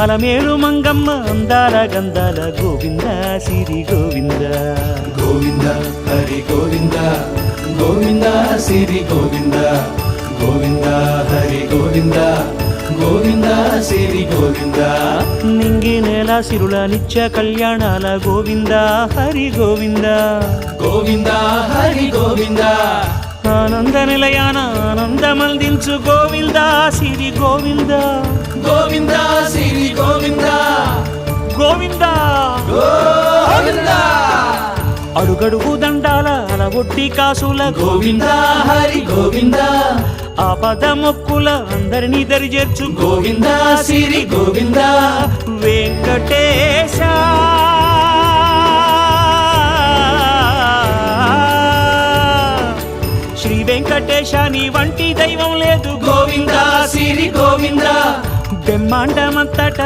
అలమేలు మంగమ్మ అందాల గంధాల గోవింద సిరి గోవింద గోవింద హరి గోవింద గోవింద సిరి గోవింద గోవింద హరి గోవింద గోవింద సిరి గోవింద నింగి నేల సిరుల నిత్య కళ్యాణాల గోవింద హరి గోవింద గోవింద హరి గోవింద ఆనంద నిలయాన ఆనందమందించు గోవింద సిరి గోవింద గోవింద సిరి గోవింద గోవింద గోవింద అడుగడుగు దండాల అలవొట్టి కాసుల గోవింద హరి గోవింద ఆపద మొక్కుల అందరినీ దరిచేర్చు గోవింద సిరి గోవింద వెంకటేశ శ్రీ వెంకటేశ నీ వంటి దైవం లేదు గోవింద సిరి గోవింద బ్రహ్మాండమంతట